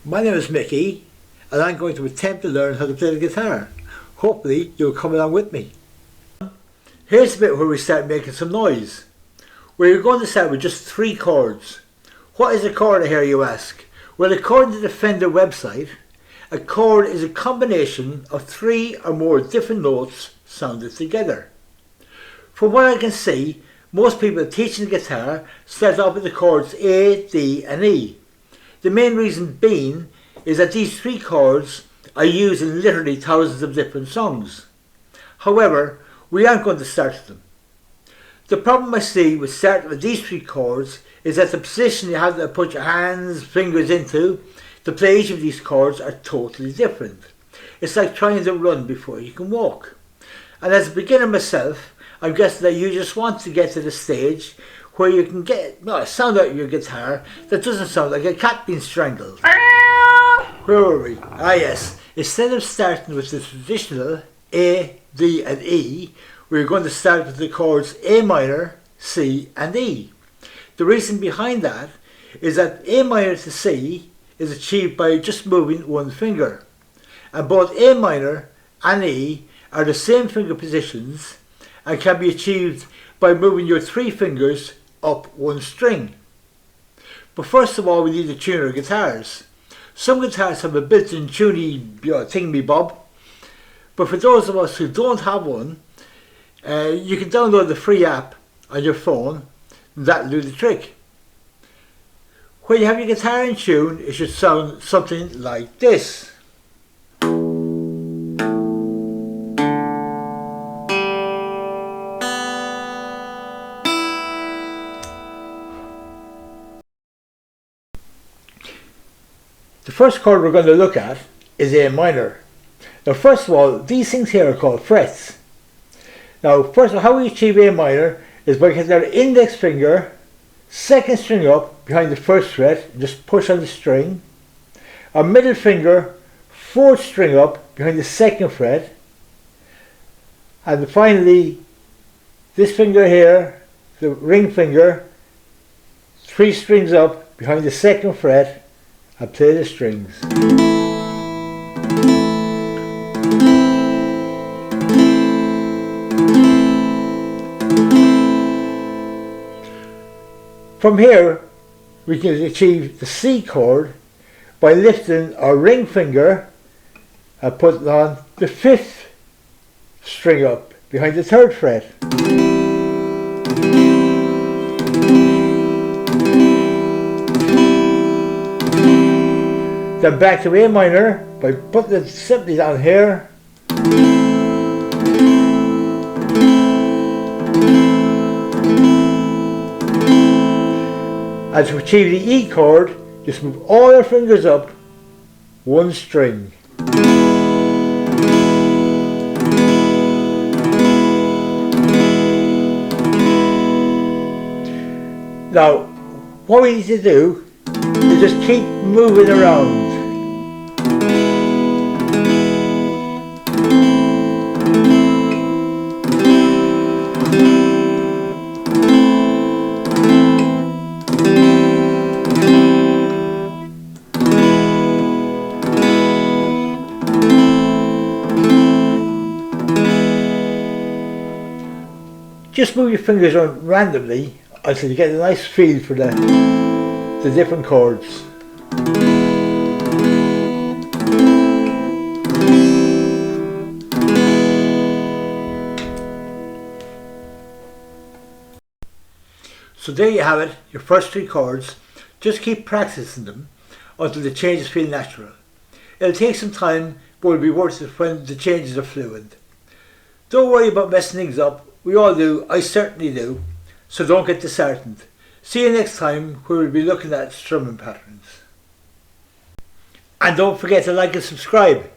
My name is Mickey and I'm going to attempt to learn how to play the guitar. Hopefully you'll come along with me. Here's the bit where we start making some noise. We're going to start with just 3 chords. What is a chord, I hear you ask? Well, according to the Fender website, a chord is a combination of 3 or more different notes sounded together. From what I can see, most people teaching the guitar start off with the chords A, D and E. The main reason being is that these 3 chords are used in literally thousands of different songs. However, we aren't going to start with them. The problem I see with starting with these 3 chords is that the position you have to put your hands, fingers into to play each of these chords are totally different. It's like trying to run before you can walk. And as a beginner myself, I'm guessing that you just want to get to the stage where you can get a sound out of your guitar that doesn't sound like a cat being strangled. Where were we? Yes. Instead of starting with the traditional A, D and E, we're going to start with the chords A minor, C and E. The reason behind that is that A minor to C is achieved by just moving one finger. And both A minor and E are the same finger positions and can be achieved by moving your 3 fingers up one string. But first of all, we need to tune our guitars. Some guitars have a built-in tuney thingy-bob, but for those of us who don't have one, you can download the free app on your phone and that'll do the trick. When you have your guitar in tune, it should sound something like this. The first chord we're going to look at is A minor. Now first of all, these things here are called frets. Now first of all, how we achieve A minor is by getting our index finger, 2nd string up behind the 1st fret, and just push on the string. Our middle finger, 4th string up behind the 2nd fret. And finally, this finger here, the ring finger, 3 strings up behind the 2nd fret, and play the strings. From here, we can achieve the C chord by lifting our ring finger and putting on the 5th string up behind the 3rd fret. Then back to A minor by putting it simply down here. And to achieve the E chord, just move all your fingers up one string. Now, what we need to do is just keep moving around. Just move your fingers around randomly until you get a nice feel for the different chords. So there you have it, your first 3 chords. Just keep practicing them until the changes feel natural. It'll take some time, but it'll be worth it when the changes are fluid. Don't worry about messing things up. We all do, I certainly do, so don't get disheartened. See you next time where we'll be looking at strumming patterns. And don't forget to like and subscribe.